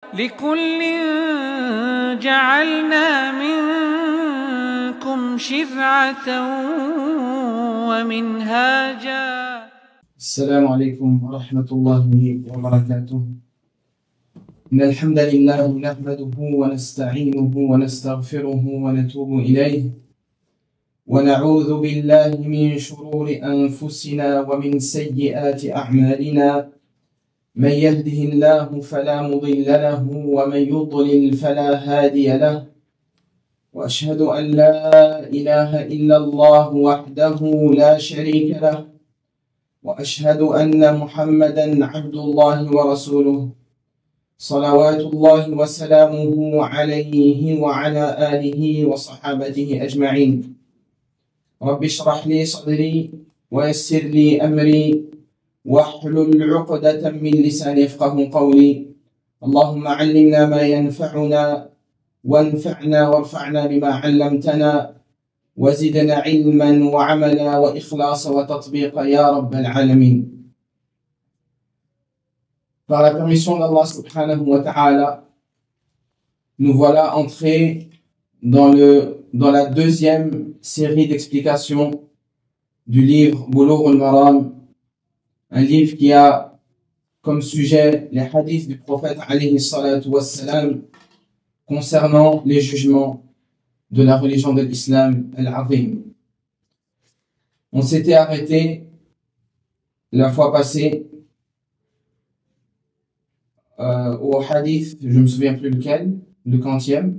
لكل جعلنا منكم شرعة ومنهاجا. السلام عليكم ورحمة الله وبركاته. إن الحمد لله نحمده ونستعينه ونستغفره ونتوب إليه، ونعوذ بالله من شرور أنفسنا ومن سيئات أعمالنا. من يهده الله فلا مضل له ومن يضلل فلا هادي له، وأشهد أن لا إله إلا الله وحده لا شريك له، وأشهد أن محمدا عبد الله ورسوله، صلوات الله وسلامه عليه وعلى آله وصحابته أجمعين. رب اشرح لي صدري ويسر لي أمري واحلل عقدة من لساني يفقه قولي. اللهم علمنا ما ينفعنا وانفعنا وارفعنا بما علمتنا وزدنا علما وعملا وإخلاصا وتطبيقا يا رب العالمين. Par la permission d'Allah subhanahu wa ta'ala, nous voilà entrés dans la deuxième série d'explications du livre Bulugh al-Maram, un livre qui a comme sujet les hadiths du prophète alayhi salatu wassalam concernant les jugements de la religion de l'islam al-Azim. On s'était arrêté la fois passée au hadith, je ne me souviens plus lequel, le 40e.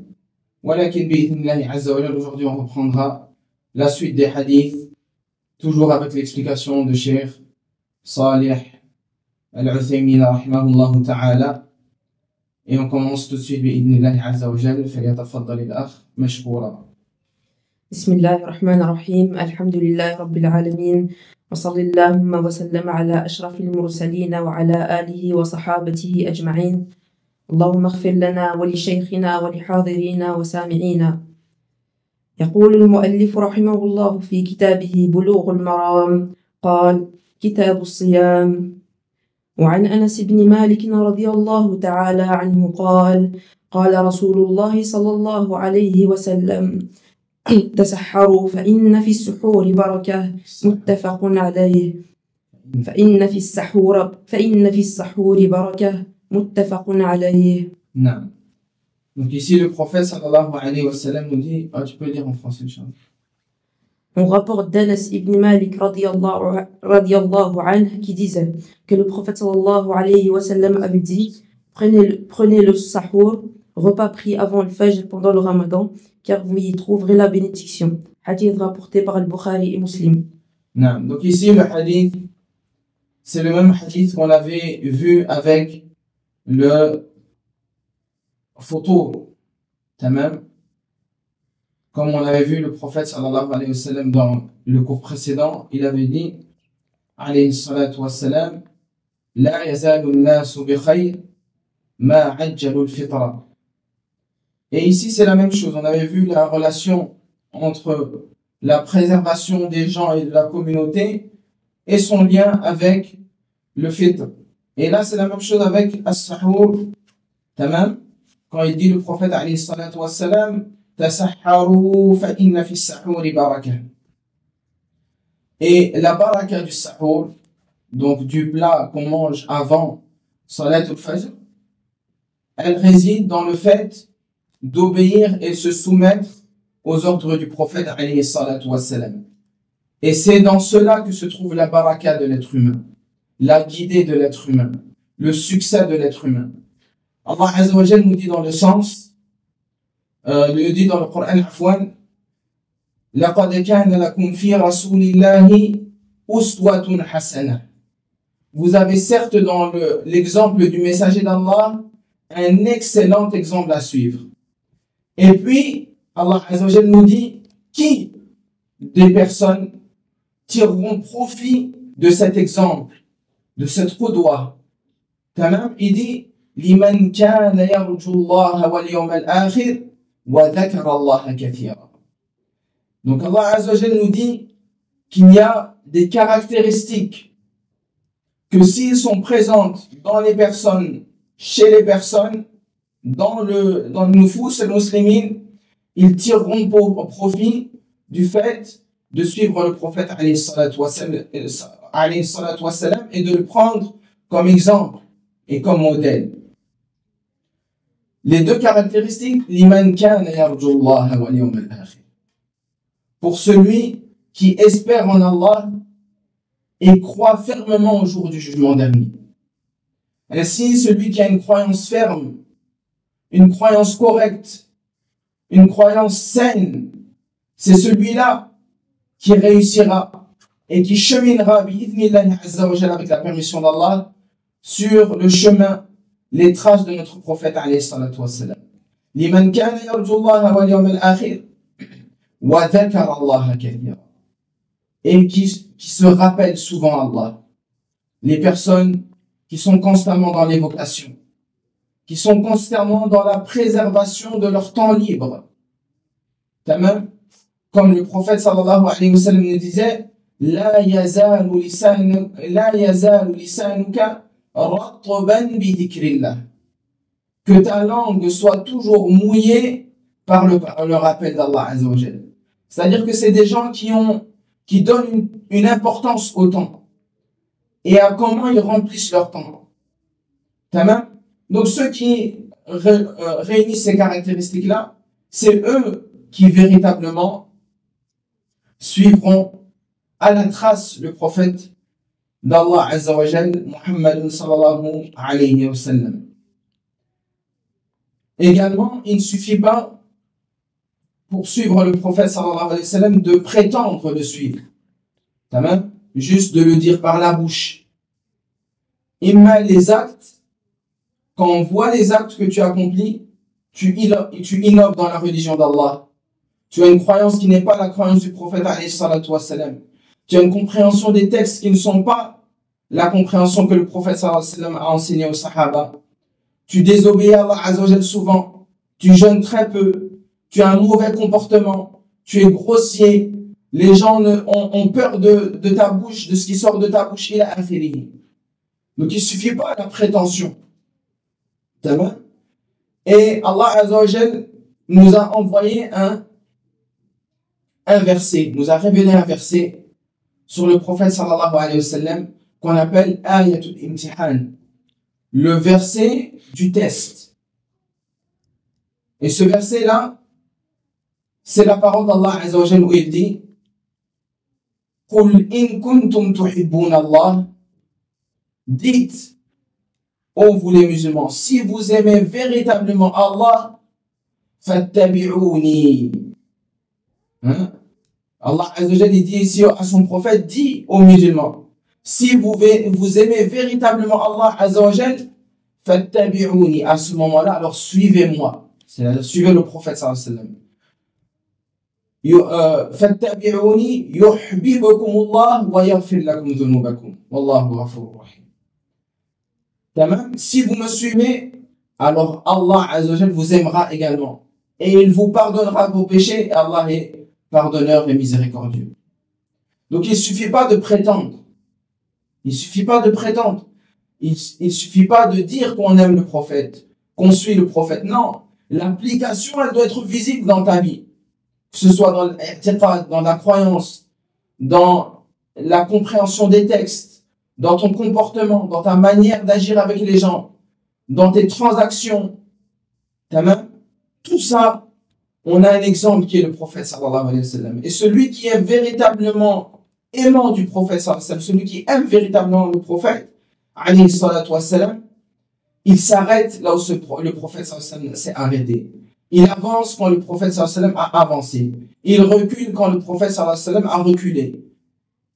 Walakin bi'idhnillahi azza wa jalla, aujourd'hui on reprendra la suite des hadiths, toujours avec l'explication de Cheikh Salih al-Uthaymin rahimahullah ta'ala. Et on commence tout de suite bi'idhnillahi azza wa jalla. Falyatafaddal al-akh mashkoura. Bismillahirrahmanirrahim. Alhamdulillahi rabbil alamin. وصلى اللهم وسلم على أشرف المرسلين وعلى آله وصحابته أجمعين. اللهم اغفر لنا ولشيخنا ولحاضرينا وسامعينا. يقول المؤلف رحمه الله في كتابه بلوغ المرام، قال: كتاب الصيام. وعن أنس بن مالك رضي الله تعالى عنه قال: قال رسول الله صلى الله عليه وسلم: تسحروا فإن في السحور بركة. متفق عليه. فإن في السحور بركة. متفق عليه. Non. Donc ici le prophète sallallahu alayhi wa sallam nous dit, tu peux lire en français Inch'Allah. On rapporte d'Anas ibn Malik radiyallahu anhu qui disait que le prophète sallallahu alayhi wa sallam avait dit: prenez le sahur, repas pris avant le fajr pendant le ramadan, car vous y trouverez la bénédiction. Hadith rapporté par Al-Bukhari et Muslim. Non. Donc ici le hadith, c'est le même hadith qu'on avait vu avec le photo, tamam. Comme on avait vu le prophète sallallahu alayhi wa sallam dans le cours précédent, il avait dit alayhi salatu wa salam: la yazalu an-nasu bi khayr ma ajjalu al-fitra. Et ici c'est la même chose. On avait vu la relation entre la préservation des gens et de la communauté et son lien avec le fitr. Et là c'est la même chose avec as-sahur, tamam. Quand il dit le prophète alayhi salatu wa salam: tasahharu fa inna fi as-sahuri baraka. Et la baraka du sahur, donc du plat qu'on mange avant salatul fajr, elle réside dans le fait d'obéir et se soumettre aux ordres du prophète alayhi salatu wassalam. Et c'est dans cela que se trouve la baraka de l'être humain, la guidée de l'être humain, le succès de l'être humain. Allah azza wa jalla nous dit dans le sens, nous dit dans le Coran, afwan: laqad kana lakum fi rasulillahi uswatun hasana. Vous avez certes dans l'exemple du messager d'Allah un excellent exemple à suivre. Et puis, Allah Azza wa Jalla nous dit qui des personnes tireront profit de cet exemple, de cette qudwa. Tamam, il dit: liman kana yarju Allah wal yawm al-akhir wa dhakara Allah kathira. Donc Allah Azza wa Jalla nous dit qu'il y a des caractéristiques que s'ils sont présentes dans les personnes, chez les personnes, dans le nufus al-muslimin, ils tireront profit du fait de suivre le prophète alayhi salatu wassalam et de le prendre comme exemple et comme modèle. Les deux caractéristiques, liman kana yarju Allah wal yawm al-akhir. Pour celui qui espère en Allah et croit fermement au jour du jugement dernier. Ainsi, celui qui a une croyance ferme, une croyance correcte, une croyance saine, c'est celui-là qui réussira et qui cheminera bi'idhnillahi azza wa jalla avec la permission d'Allah sur le chemin, les traces de notre prophète alayhi salatu wassalam. Liman kana yarju Allah wal yawm al-akhir wa dhakara Allah kathira. Et qui se rappellent souvent Allah. Les personnes qui sont constamment dans l'évocation, qui sont constamment dans la préservation de leur temps libre. Comme le prophète sallallahu alayhi wa sallam nous disait, la yazalu lisanuka ratban bi dhikrillah. Que ta langue soit toujours mouillée par le rappel d'Allah azza wa jalla. C'est-à-dire que c'est des gens qui donnent une importance au temps et à comment ils remplissent leur temps. Donc ceux qui réunissent ces caractéristiques-là, c'est eux qui véritablement suivront à la trace le prophète d'Allah Azza wa Jal, Muhammad sallallahu alayhi wa sallam. Également, il ne suffit pas pour suivre le prophète sallallahu alayhi wa sallam de prétendre le suivre. Juste de le dire par la bouche. Imma les actes, quand on voit les actes que tu accomplis, tu innoves dans la religion d'Allah. Tu as une croyance qui n'est pas la croyance du prophète alayhi salatu wassalam. Tu as une compréhension des textes qui ne sont pas la compréhension que le prophète sallallahu alayhi wa sallam a enseigné aux sahaba. Tu désobéis à Allah azza wa jal souvent. Tu jeûnes très peu. Tu as un mauvais comportement. Tu es grossier. Les gens ont peur de ta bouche, de ce qui sort de ta bouche. Il a akhiri. Donc il suffit pas de la prétention. Et Allah azza wa jal nous a envoyé un verset, nous a révélé un verset sur le prophète sallallahu alayhi wa sallam qu'on appelle ayatul imtihan, le verset du test. Et ce verset là, c'est la parole d'Allah azza wa jal où il dit Qul in kuntum tuhibbuna Allah, dites, ô vous les musulmans, si vous aimez véritablement Allah, fattabi'uni. Allah azza wa jal dit ici à son prophète, dit aux musulmans, si vous aimez véritablement Allah azza wa jal, fattabi'uni. À ce moment-là, alors suivez-moi. C'est-à-dire suivez le prophète sallallahu alayhi wa sallam. fattabi'uni yuhibbukumullah wa yaghfir lakum dhunubakum wallahu ghafurur rahim. Si vous me suivez, alors Allah azza wa jal vous aimera également et il vous pardonnera vos péchés et Allah est pardonneur et miséricordieux. Donc il suffit pas de prétendre. Il suffit pas de prétendre. Il suffit pas de dire qu'on aime le prophète, qu'on suit le prophète. Non, l'application elle doit être visible dans ta vie. Que ce soit dans la croyance, dans la compréhension des textes, dans ton comportement, dans ta manière d'agir avec les gens, dans tes transactions, tout ça, on a un exemple qui est le prophète sallallahu alayhi wa sallam. Et celui qui est véritablement aimant du prophète sallallahu alayhi wa sallam, celui qui aime véritablement le prophète alayhi salatu wa sallam, il s'arrête là où le prophète sallallahu alayhi wa sallam s'est arrêté. Il avance quand le prophète sallallahu alayhi wa sallam a avancé. Il recule quand le prophète sallallahu alayhi wa sallam a reculé.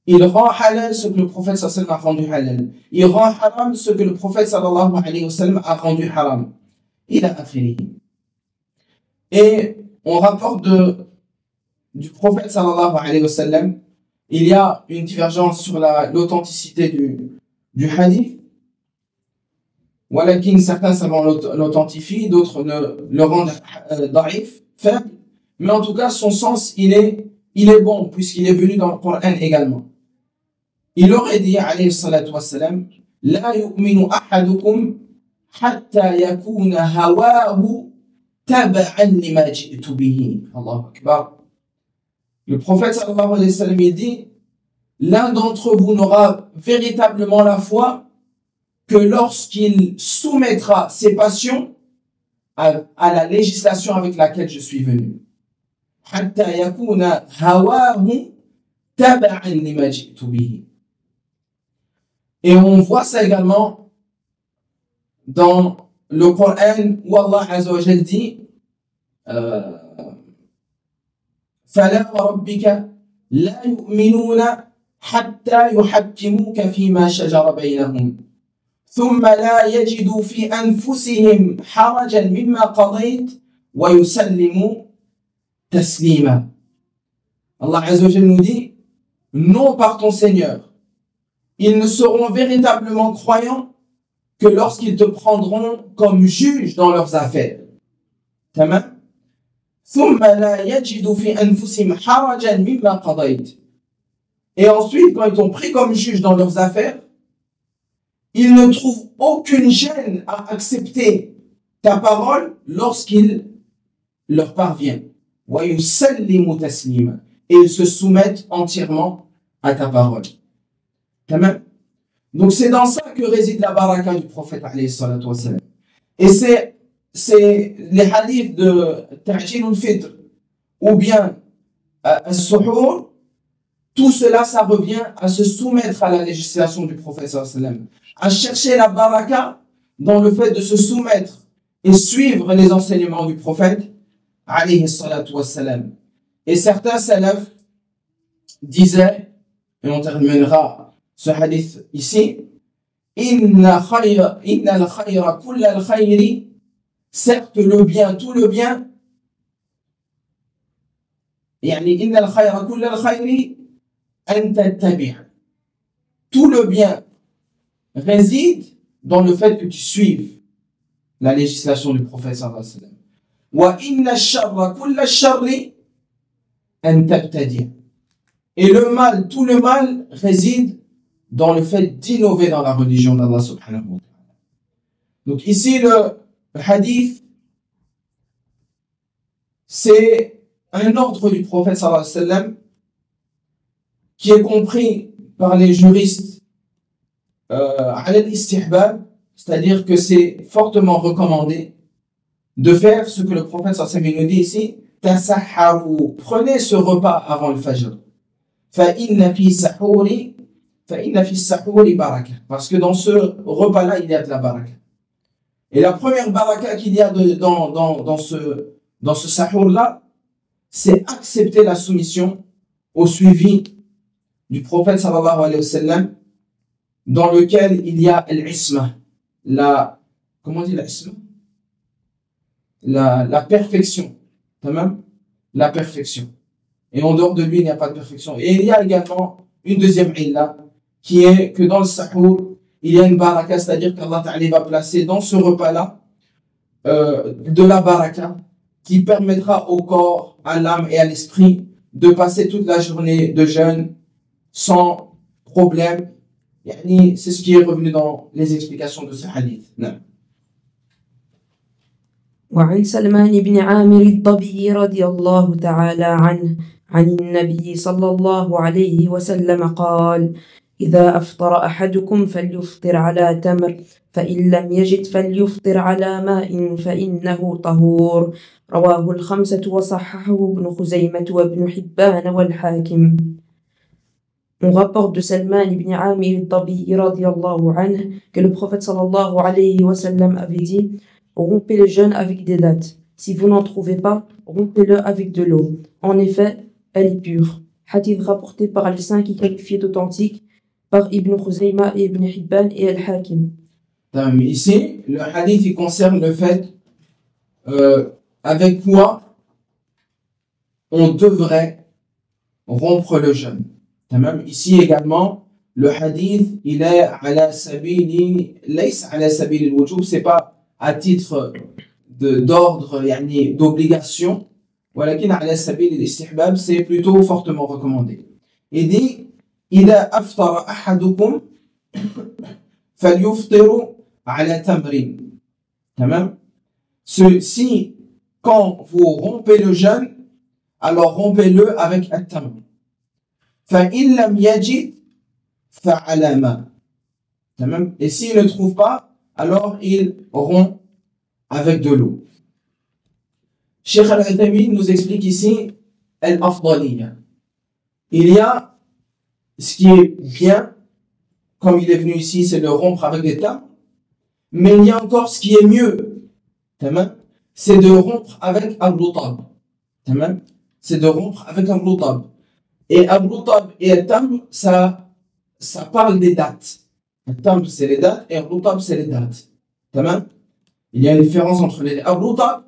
Il rend halal ce que le prophète sallallahu alayhi wa sallam a rendu halal. Il rend haram ce que le prophète sallallahu alayhi wa sallam a rendu haram. Il a affirmé. Et on rapporte du prophète sallallahu alayhi wa sallam, il y a une divergence sur l'authenticité du hadith. Walakin certains savants l'authentifient, d'autres le rendent da'if, faible. Mais en tout cas, son sens, il est bon, puisqu'il est venu dans le Coran également. Il aurait dit, alayhi salatu wassalam, la yu'minu ahadukum حتى يكون هواه تبعا لما جئت به. Allahu Akbar. Le prophète sallallahu alayhi wa sallam, il dit, l'un d'entre vous n'aura véritablement la foi que lorsqu'il soumettra ses passions à la législation avec laquelle je suis venu. حتى يكون هواه تبعا لما جئت به. Et on voit ça également dans le Coran où Allah Azza wa Jal dit فلا وربك لا يؤمنون حتى يحكموك فيما شجر بينهم ثم لا يجدوا في أنفسهم حرجا مما قضيت ويسلموا تسليما. Allah Azza wa Jal nous dit, non par ton Seigneur, ils ne seront véritablement croyants que lorsqu'ils te prendront comme juge dans leurs affaires. Tamam. ثم لا يجدوا في أنفسهم حرجا مما قضيت. Et ensuite, quand ils t'ont pris comme juge dans leurs affaires, ils ne trouvent aucune gêne à accepter ta parole lorsqu'il leur parvient. وَيُسَلِّمُ تَسْلِيمًا. Et ils se soumettent entièrement à ta parole. Tamam. Donc c'est dans ça que réside la baraka du prophète alayhi salatu wassalam. Et c'est les hadiths de Ta'jil al-Fitr ou bien al-Suhour, tout cela, ça revient à se soumettre à la législation du prophète sallallahu alayhi wa sallam, à chercher la baraka dans le fait de se soumettre et suivre les enseignements du prophète alayhi salatu wassalam. Et certains salafs disaient, et on terminera ce hadith ici, Inna al-khayra kulla al-khayri, certes le bien, tout le bien, يعني إن الخير كل الخير أن تتبع. Tout le bien réside dans le fait que tu suives la législation du prophète sallallahu alayhi wa sallam. وإن الشر كل الشر أن تبتدع. Et le mal, tout le mal réside dans le fait d'innover dans la religion d'Allah subhanahu wa ta'ala. Donc ici le hadith, c'est un ordre du prophète sallallahu alayhi wa sallam qui est compris par les juristes ala al-istihbab, c'est-à-dire que c'est fortement recommandé de faire ce que le prophète sallallahu alayhi wa sallam nous dit ici, tasahharu, prenez ce repas avant le fajr. فإن في السحور baraka, parce que dans ce repas-là il y a de la baraka. Et la première baraka qu'il y a dans ce sahur-là, c'est accepter la soumission au suivi du prophète sallallahu alayhi wa sallam, dans lequel il y a l'isma, comment on dit l'isma? La perfection, tamam? La perfection. Et en dehors de lui, il n'y a pas de perfection. Et il y a également une deuxième illa, qui est que dans le sahur, il y a une baraka, c'est-à-dire qu'Allah Ta'ala va placer dans ce repas-là de la baraka qui permettra au corps, à l'âme et à l'esprit de passer toute la journée de jeûne sans problème. C'est ce qui est revenu dans les explications de ce hadith. Non. وعن سلمان بن عامر الضبي رضي الله تعالى عنه عن النبي صلى الله عليه وسلم قال: إذا أفطر أحدكم فليفطر على تمر، فإن لم يجد فليفطر على ماء فإنه طهور. رواه الخمسة وصححه ابن خزيمة وابن حبان والحاكم. On rapporte de Salman ibn Amir al-Dabi radiyallahu anhu que le prophète sallallahu alayhi wa sallam avait dit: rompez le jeûne avec des dattes. Si vous n'en trouvez pas, rompez-le avec de l'eau. En effet, elle est pure. Hadith rapporté par les 5 qui qualifié d'authentique par Ibn Khuzayma et Ibn Hibban et Al-Hakim. Ici, le hadith il concerne le fait avec quoi on devrait rompre le jeûne. Ici également, le hadith il est ala sabili, laysa ala sabili al-wujub, c'est pas à titre d'ordre, d'obligation, walakin ala sabili al-istihbab, c'est plutôt fortement recommandé. Il dit إذا أفطر أحدكم فليفطر على تمر. Tamam. Si, quand vous rompez le jeûne, alors rompez-le avec at-tamr. فَإِن لَمْ يَجِدْ فَعَلَى مَا. Tamam. Et s'il ne trouve pas, alors il rompt avec de l'eau. Cheikh Al-Uthaymin nous explique ici al-afdaliya. Il y a ce qui est bien, comme il est venu ici, c'est de rompre avec des tamrs, mais il y a encore ce qui est mieux, c'est de rompre avec al-rutab. C'est de rompre avec al-rutab. Et al-rutab et al-tamr, ça parle des dates. Al-tamr, c'est les dates, et al-rutab, c'est les dates. Il y a une différence entre les dates. Al-rutab,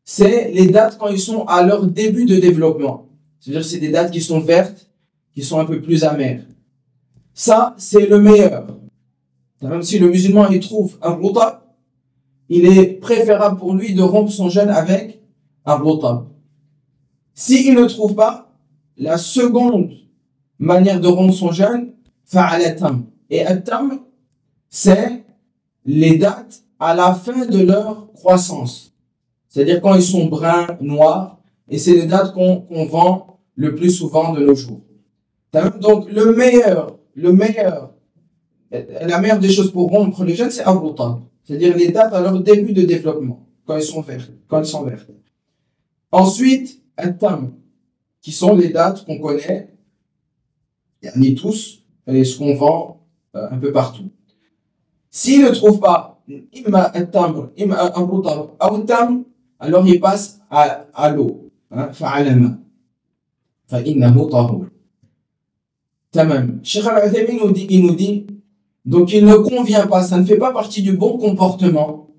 c'est les dates quand ils sont à leur début de développement. C'est-à-dire c'est des dates qui sont vertes, qui sont un peu plus amères. Ça, c'est le meilleur. Même si le musulman il trouve un rutab, il est préférable pour lui de rompre son jeûne avec un rutab. S'il ne trouve pas, la seconde manière de rompre son jeûne, fa'ala tamr. Et at-tamr, c'est les dates à la fin de leur croissance. C'est-à-dire quand ils sont bruns, noirs, et c'est les dates qu'on vend le plus souvent de nos jours. Donc la meilleure des choses pour rompre le jeûne, c'est al-rutab. C'est-à-dire les dates à leur début de développement, quand ils sont verts. Ensuite, at-tamr, qui sont les dates qu'on connaît, ni tous, et ce qu'on vend un peu partout. S'il ne trouve pas imma at-tamr, imma al-rutab, ou at-tamr, alors il passe à l'eau. Fa'ala ma. Fa'innahu tahur. Tamam. Cheikh Al-Uthaymin nous dit, donc il ne convient pas, ça ne fait pas partie du bon comportement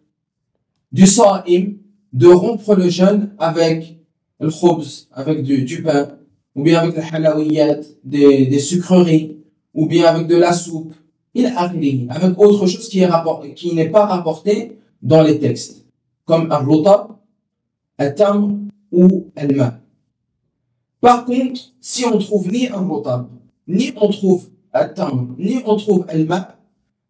du sa'im de rompre le jeûne avec le khubz, avec du pain, ou bien avec le halawiyat, des sucreries, ou bien avec de la soupe, avec autre chose qui n'est pas rapporté dans les textes, comme al-rutab, al-tamr ou al-ma. Par contre, si on trouve ni al-rutab, ni on trouve al-tamr, ni on trouve al-ma,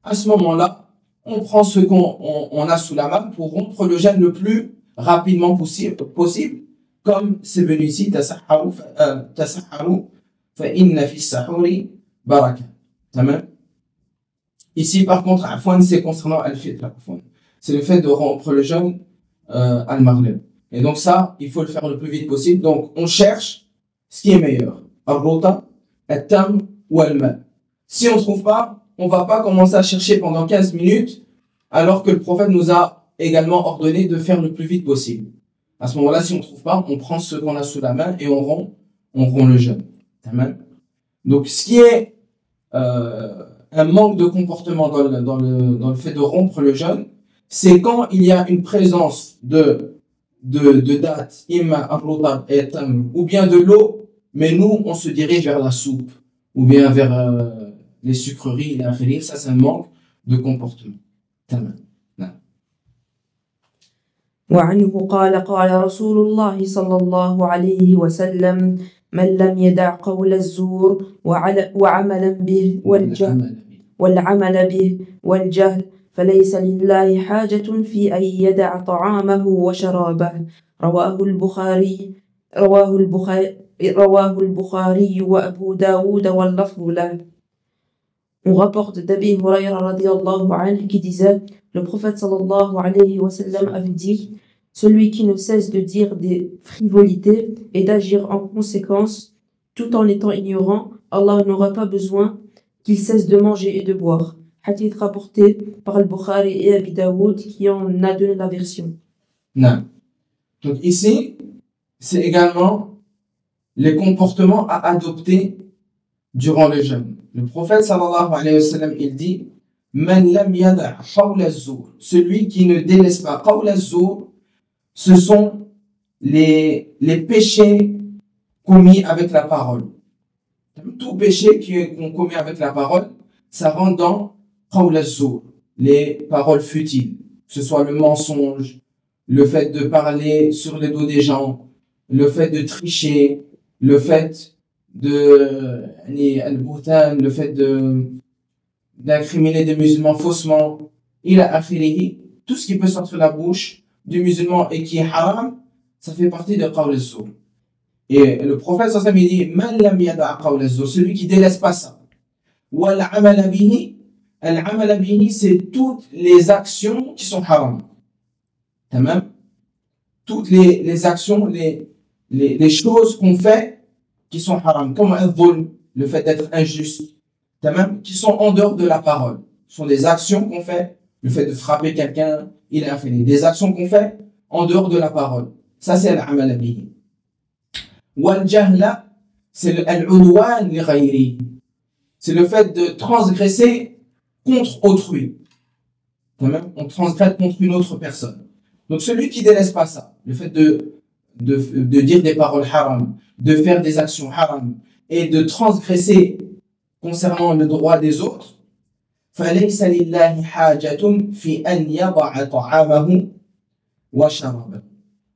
à ce moment-là, on prend ce qu'on a sous la main pour rompre le jeûne le plus rapidement possible, comme c'est venu ici, tasahharu fa inna fi sahuri baraka. Ici, par contre, afwan, c'est concernant al-fitr, c'est le fait de rompre le jeûne al-maghrib. Et donc ça, il faut le faire le plus vite possible. Donc, on cherche ce qui est meilleur. Al-rutab, al-tamr ou al-ma. Si on trouve pas, on va pas commencer à chercher pendant 15 minutes, alors que le prophète nous a également ordonné de faire le plus vite possible. À ce moment-là, si on trouve pas, on prend ce qu'on a sous la main et on rompt le jeûne. Donc, ce qui est un manque de comportement dans le fait de rompre le jeûne, c'est quand il y a une présence de dates, imma al-rutab et al-tamr, ou bien de l'eau, mais nous, on se dirige vers la soupe, ou bien vers les sucreries, ça c'est un manque de comportement. Tamam. وعنه قال رسول الله صلى الله عليه وسلم من لم يدع قول الزور وعملا به والعمل به والجهل فليس لله حاجة في أن يدع طعامه وشرابه. رواه البخاري وأبو داود واللفظ له. On rapporte d'Abi Hurayra radiyallahu anhu qui disait, le prophète sallallahu alayhi wa sallam avait dit, celui qui ne cesse de dire des frivolités et d'agir en conséquence, tout en étant ignorant, Allah n'aura pas besoin qu'il cesse de manger et de boire. Hadith rapporté par Al-Bukhari et Abi Daoud qui en a donné la version. Non. Donc ici, c'est également les comportements à adopter durant le jeûne. Le prophète sallallahu alayhi wa sallam, il dit Man lam yada' qawl az-zur, celui qui ne délaisse pas qawl az-zur, ce sont les péchés commis avec la parole. Tout péché qu'on commet avec la parole, ça rentre dans qawl az-zur, les paroles futiles, que ce soit le mensonge, le fait de parler sur le dos des gens, le fait de tricher, le fait al-buhtan, le fait d'incriminer des musulmans faussement, ila akhirihi, tout ce qui peut sortir de la bouche du musulman et qui est haram, ça fait partie de qawl az-zur. Et le prophète sallallahu alayhi wa sallam, il dit, man lam yada' qawl az-zur, celui qui délaisse pas ça. Wal amal bihi, al-amal bihi, c'est toutes les actions qui sont haram. Tamam? Toutes les actions, les choses qu'on fait qui sont haram, comme al-dhulm, le fait d'être injuste, tamam, qui sont en dehors de la parole. Ce sont des actions qu'on fait, le fait de frapper quelqu'un, il a fait des actions qu'on fait en dehors de la parole. Ça, c'est al-amal bihi. Wal jahla, c'est al-udwan li ghayri. C'est le fait de transgresser contre autrui. Tamam, on transgresse contre une autre personne. Donc, celui qui délaisse pas ça, le fait de dire des paroles haram, de faire des actions haram et de transgresser concernant le droit des autres, فَلَيْسَ لِلَّهِ حَاجَةٌ فِي أَنْ يَضَعَ طَعَامَهُ وَشَرَابَهُ.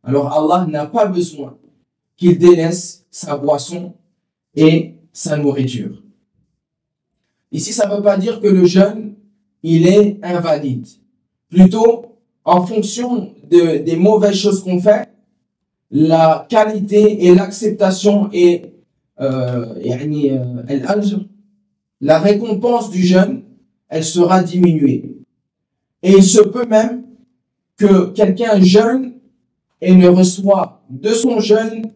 Alors Allah n'a pas besoin qu'il délaisse sa boisson et sa nourriture. Ici, ça ne veut pas dire que le jeûne, il est invalide. Plutôt, en fonction des mauvaises choses qu'on fait, la qualité et l'acceptation et la récompense du jeûne, elle sera diminuée. Et il se peut même que quelqu'un jeûne et ne reçoit de son jeûne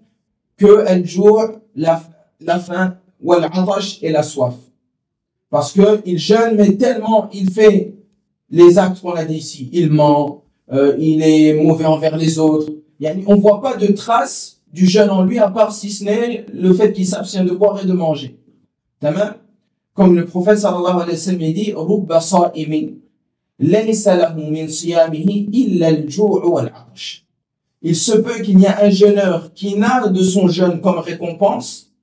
que elle joue la faim, ou l'atash et la soif. Parce que il jeûne, mais tellement il fait les actes qu'on a dit ici, il ment, il est mauvais envers les autres. On voit pas de traces du jeûne en lui, à part si ce n'est le fait qu'il s'abstient de boire et de manger. Tamam? Comme le prophète sallallahu alayhi wa sallam dit, rubba sa'imin laysa lahu min siyamihi illa al-ju' wal-'atash. Il se peut qu'il y ait un jeûneur qui n'a de son jeûne comme récompense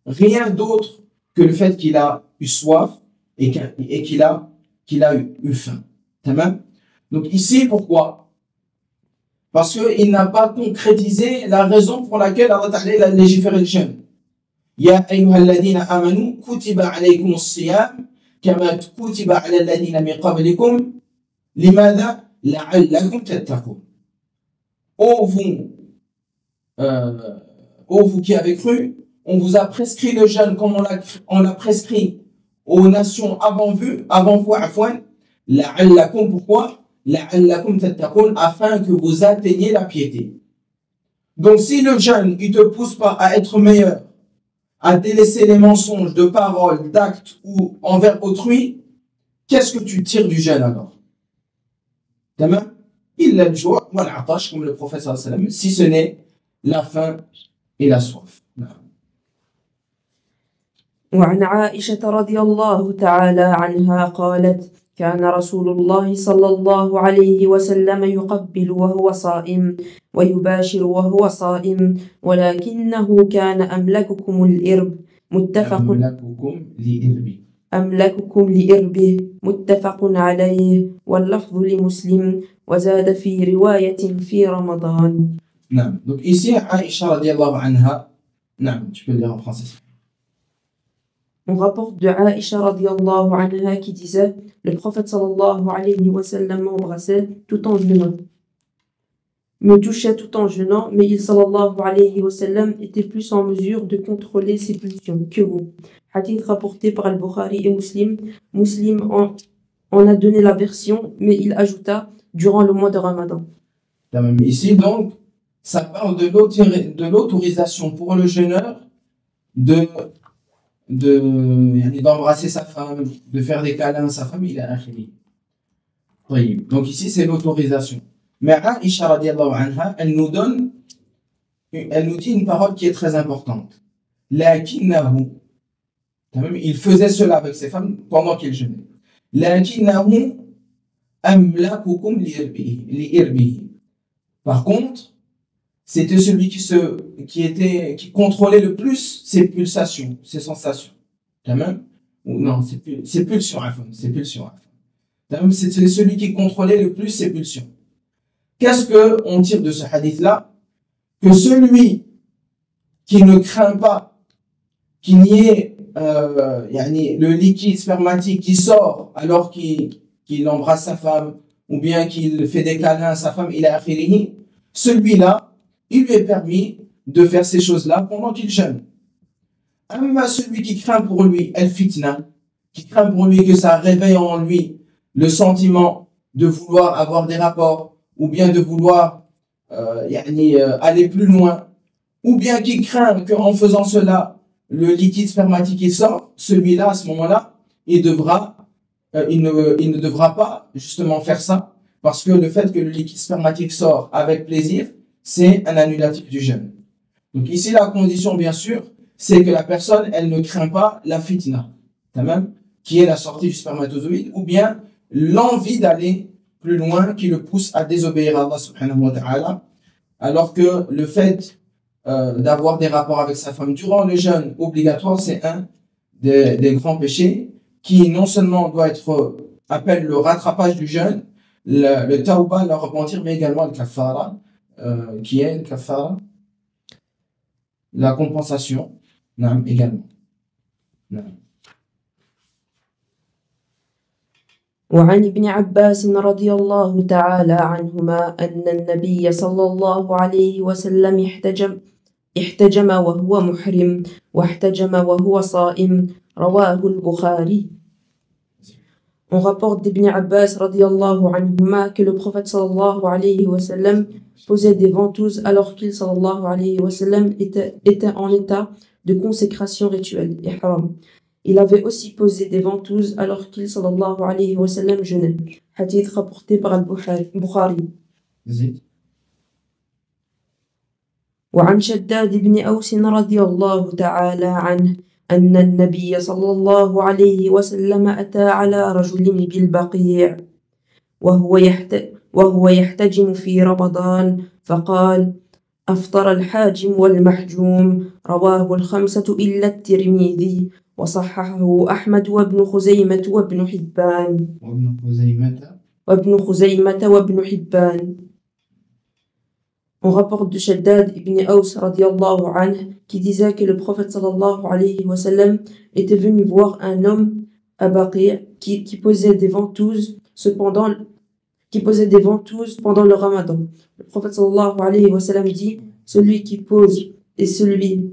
rien d'autre que le fait qu'il a eu soif et qu'il a eu faim. Tamam? Donc ici, pourquoi? Parce qu'il n'a pas concrétisé la raison pour laquelle Allah Ta'ala a légiféré le jeûne. Ya ayyuhalladhina amanu kutiba alaykumus siyam kama kutiba ala alladhina min qablikum limadha la'allakum tattaqun. Ô vous qui avez cru, on vous a prescrit le jeûne comme on l'a prescrit aux nations avant vous, afwan, la'allakum, pourquoi? La'allakum tattaqun, afin que vous atteigniez la piété. Donc si le jeûne, il te pousse pas à être meilleur, à délaisser les mensonges de paroles, d'actes ou envers autrui, qu'est-ce que tu tires du jeûne alors? Tamam? Illa al-ju' wal-'atash, comme le prophète sallallahu alayhi wa sallam, si ce n'est la faim et la soif. وعن عائشة رضي الله تعالى عنها قالت كان رسول الله صلى الله عليه وسلم يقبل وهو صائم ويباشر وهو صائم ولكنه كان أملككم الإرب أملككم لإربه متفق عليه واللفظ لمسلم وزاد في رواية في رمضان. نعم. Donc ici Aïcha radiallahu anha. نعم, tu peux le dire en français. On rapporte de Aïcha radiallahu anha qui disait le prophète sallallahu alayhi wa sallam m'embrassait tout en jeûnant, me touchait tout en jeûnant, mais il sallallahu alayhi wa sallam était plus en mesure de contrôler ses pulsions que vous. Hadith rapporté par Al-Bukhari et Muslim. Muslim en a donné la version, mais il ajouta durant le mois de Ramadan. Ici donc, ça parle de l'autorisation pour le jeûneur d'embrasser sa femme, de faire des câlins à sa femme, il a un khili. Donc ici, c'est l'autorisation. Mais Aïcha radiallahu anha, elle nous dit une parole qui est très importante. Lakinnahu, il faisait cela avec ses femmes pendant qu'il jeûnait. Lakinnahu amlakukum li'irbihi. Par contre, c'était celui qui contrôlait le plus ses pulsations, ses sensations. Non, c'est pulsions. C'était celui qui contrôlait le plus ses pulsions. Qu'est-ce que on tire de ce hadith-là? Que celui qui ne craint pas qu'il y ait le liquide spermatique qui sort alors qu'il embrasse sa femme ou bien qu'il fait des câlins à sa femme, il a akhirihi, celui-là, il lui est permis de faire ces choses-là pendant qu'il jeûne. Amma celui qui craint pour lui el-fitna, qui craint pour lui que ça réveille en lui le sentiment de vouloir avoir des rapports, ou bien de vouloir aller plus loin, ou bien qui craint qu'en faisant cela, le liquide spermatique il sort, celui-là, à ce moment-là, il ne devra pas justement faire ça, parce que le fait que le liquide spermatique sort avec plaisir, c'est un annulatif du jeûne. Donc ici, la condition, bien sûr, c'est que la personne, elle ne craint pas la fitna, même, qui est la sortie du spermatozoïde, ou bien l'envie d'aller plus loin qui le pousse à désobéir à Allah subhanahu wa ta'ala, alors que le fait d'avoir des rapports avec sa femme durant le jeûne obligatoire, c'est un des grands péchés qui non seulement doit être appelle le rattrapage du jeûne, le tawba, le repentir, mais également le kafara, qui est le kafara, la compensation, également. وعن ابن عباس رضي الله تعالى عنهما أن النبي صلى الله عليه وسلم احتجم وهو محرم واحتجم وهو صائم رواه البخاري. On rapporte d'Ibn Abbas radiyallahu anhuma que le prophète sallallahu alayhi wa sallam posait des ventouses alors qu'il sallallahu alayhi wa sallam était en état de consécration rituelle, ihram. Il avait aussi posé des ventouses alors qu'il sallallahu alayhi wa sallam jeûnait. Hadith rapporté par al-Bukhari. وعن شداد بن أوس رضي الله تعالى عنه أن النبي صلى الله عليه وسلم أتى على رجل بالبقيع وهو يحتجم في رمضان فقال أفطر الحاجم والمحجوم رواه الخمسة إلا الترمذي وصححه أحمد وابن خزيمة وابن حبان وابن حبان. On rapporte de Shaddad ibn Aws radiallahu anhu qui disait que le prophète sallallahu alayhi wa sallam était venu voir un homme à Baqi' qui posait des ventouses pendant le ramadan. Le prophète sallallahu alayhi wa sallam dit: celui qui pose et celui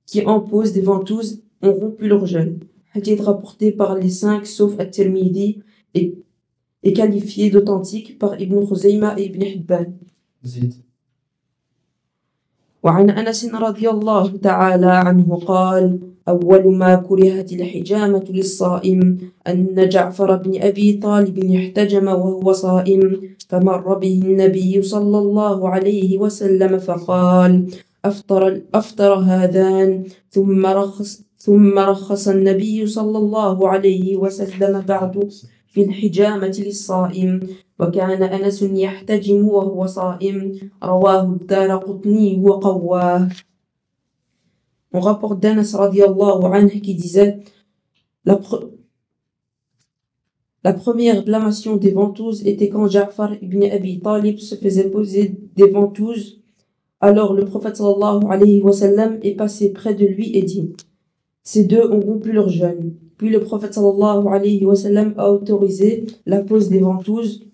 qui en pose des ventouses ont rompu leur jeûne. Hadith rapporté par les 5 sauf At-Tirmidhi et qualifié d'authentique par Ibn Khuzayma et Ibn Hibban. وعن أنس رضي الله تعالى عنه قال أول ما كرهت الحجامة للصائم أن جعفر بن أبي طالب احتجم وهو صائم فمر به النبي صلى الله عليه وسلم فقال أفطر هذان ثم رخص النبي صلى الله عليه وسلم بعد في الحجامة للصائم وكان أنس يحتجم وهو صائم رواه الدارقطني وقواه. On rapporte d'Anas radiyallahu anhu qui disait la première blâmation des ventouses était quand Ja'far ibn Abi Talib se faisait poser des ventouses. Alors le prophète sallallahu alayhi wa sallam est passé près de lui et dit: ces deux ont rompu leur jeûne. Puis le prophète sallallahu alayhi wa sallam a autorisé la pose des ventouses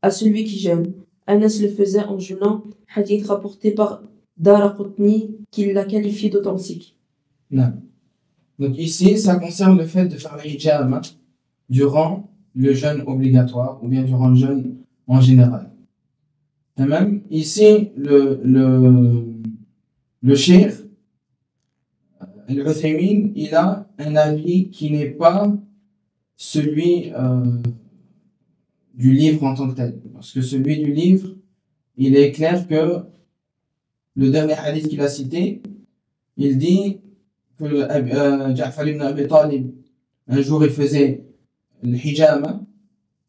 à celui qui jeûne. Anas le faisait en jeûnant, hadith rapporté par Daraqutni qui l'a qualifié d'authentique. Non. Donc ici, ça concerne le fait de faire la hijama durant le jeûne obligatoire ou bien durant le jeûne en général. Et même ici, le cheikh Al-Uthaymin, il a un avis qui n'est pas celui du livre en tant que tel. Parce que celui du livre, il est clair que le dernier hadith qu'il a cité, il dit que Ja'far ibn Abi Talib, un jour il faisait le hijama,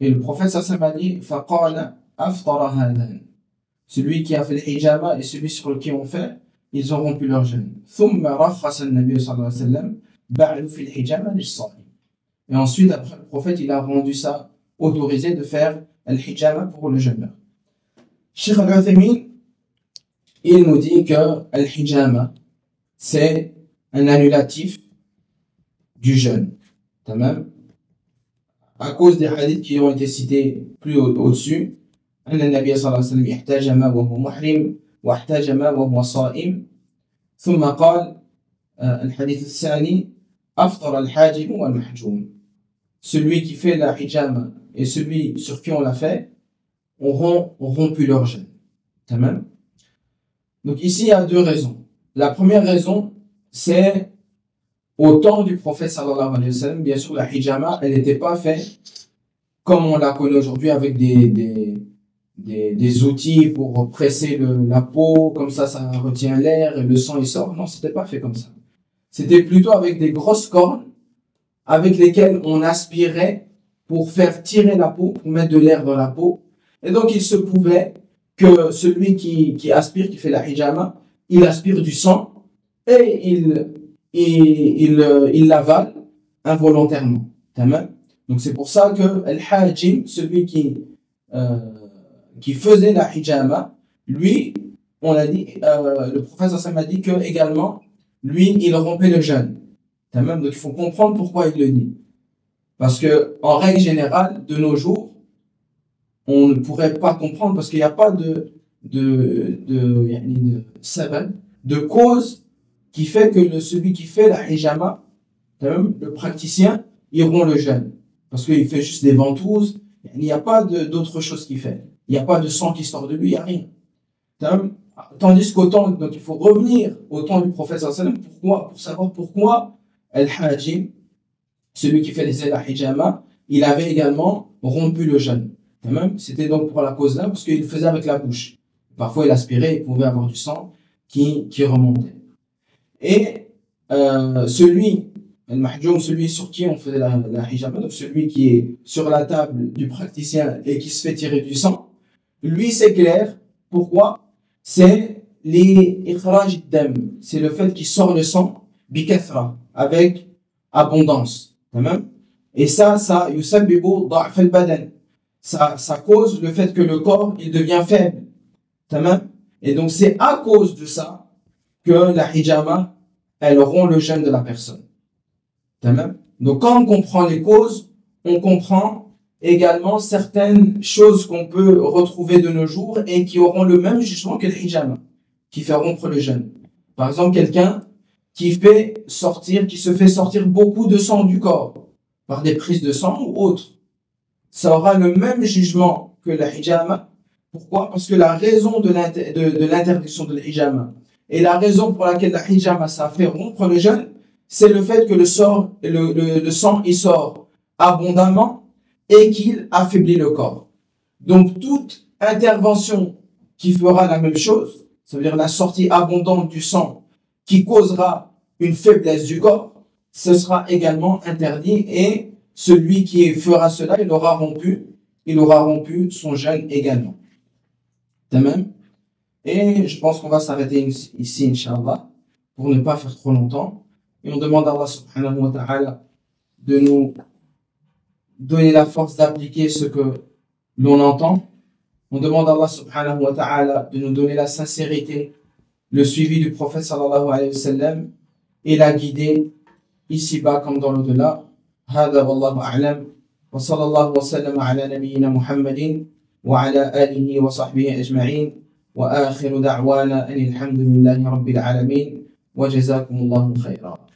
et le prophète sallallahu alayhi wa sallam a dit faqala aftara hadan. Celui qui a fait le hijama et celui sur qui on fait, ils ont rompu leur jeûne. Thumma rakhasa an-nabiy sallallahu alayhi wa sallam ba'du fi al-hijama lis-sa'im. Et ensuite, après le prophète, il a rendu ça autorisé de faire al-hijama pour le jeûneur. Cheikh Al-Uthaymin, il nous dit que al-hijama, c'est un annulatif du jeûne. Tamam. à cause des hadiths qui ont été cités plus au-dessus. أن النبي صلى الله عليه وسلم احتجم وهو محرم واحتجم وهو صائم ثم قال الحديث الثاني أفطر الحاجم والمحجوم. Celui qui fait la hijama et celui sur qui on l'a fait ont rompu leur jeûne. Tamam. Donc ici il y a deux raisons. La première raison, c'est au temps du prophète sallallahu alayhi wa sallam, bien sûr la hijama, elle n'était pas faite comme on la connaît aujourd'hui avec des outils pour presser la peau, comme ça retient l'air et le sang il sort. Non, c'était pas fait comme ça. C'était plutôt avec des grosses cornes avec lesquelles on aspirait pour faire tirer la peau, pour mettre de l'air dans la peau. Et donc il se pouvait que celui qui aspire, qui fait la hijama, il aspire du sang et il l'avale involontairement. Donc c'est pour ça que al-hajim, celui qui faisait la hijama, lui, on a dit, le prophète sallam a dit que également, lui, il rompait le jeûne. Donc il faut comprendre pourquoi il le dit. Parce que en règle générale, de nos jours, on ne pourrait pas comprendre parce qu'il n'y a pas de cause qui fait que celui qui fait la hijama, le praticien, il rompt le jeûne. Parce qu'il fait juste des ventouses, il n'y a pas d'autre chose qu'il fait. Il n'y a pas de sang qui sort de lui, il n'y a rien. Tandis qu'au temps, donc il faut revenir au temps du prophète sallallahu alayhi wa sallam, pour savoir pourquoi al-hajim, celui qui fait la hijama, il avait également rompu le jeûne. C'était donc pour la cause là, parce qu'il le faisait avec la bouche. Parfois il aspirait, il pouvait avoir du sang qui remontait. Et celui sur qui on faisait la hijama, donc celui qui est sur la table du praticien et qui se fait tirer du sang, lui c'est clair. Pourquoi? C'est les ikhraj dam, c'est le fait qu'il sort le sang bikathra, avec abondance. Et ça yusabbibu da'f al-badan, ça cause le fait que le corps il devient faible. Et donc c'est à cause de ça que la hijama elle rompt le jeûne de la personne. Donc quand on comprend les causes, on comprend également certaines choses qu'on peut retrouver de nos jours et qui auront le même jugement que le hijama, qui fait rompre le jeûne. Par exemple, quelqu'un qui se fait sortir beaucoup de sang du corps par des prises de sang ou autres, ça aura le même jugement que la hijama. Pourquoi? Parce que la raison de l'interdiction de la hijama et la raison pour laquelle la hijama ça fait rompre le jeûne, c'est le fait que le sang il sort abondamment et qu'il affaiblit le corps. Donc toute intervention qui fera la même chose, ça veut dire la sortie abondante du sang qui causera une faiblesse du corps, ce sera également interdit et celui qui fera cela, il aura rompu son jeûne également. Et je pense qu'on va s'arrêter ici, Inch'Allah, pour ne pas faire trop longtemps. Et on demande à Allah subhanahu wa ta'ala de nous donner la force d'appliquer ce que l'on entend. On demande à Allah subhanahu wa ta'ala de nous donner la sincérité, le suivi du prophète sallallahu alayhi wa sallam et la guider ici-bas comme dans l'au-delà. هذا والله أعلم وصلى الله وسلم على نبينا محمد وعلى آله وصحبه أجمعين وآخر دعوانا أن الحمد لله رب العالمين وجزاكم الله خيرا.